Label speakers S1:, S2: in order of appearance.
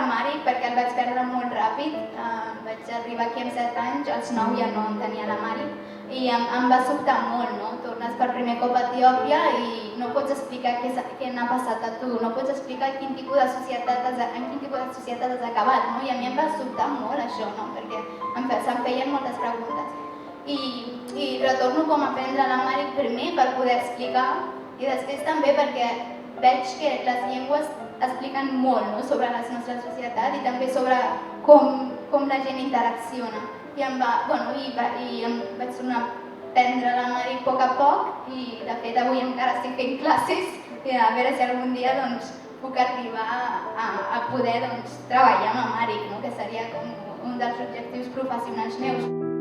S1: l'Amàric perquè el vaig perdre molt ràpid. Vaig arribar aquí amb 7 anys, als 9 ja no tenia l'Amàric i em va sobtar molt, no? Tornes per primer cop a Etiòpia i no pots explicar què n'ha passat a tu, no pots explicar en quin tipus de societat has acabat, no? I a mi em va sobtar molt això, no? Perquè se'm feien moltes preguntes. I retorno com a aprendre l'Amàric primer per poder explicar i després també perquè veig que les llengües expliquen molt, no? Sobre la nostra societat i també sobre com la gent interacciona. I em vaig tornar a aprendre l'Amàric a poc i de fet avui encara estic fent classes i a veure si algun dia puc arribar a poder treballar amb Amàric, no? Que seria com un dels objectius professionals meus.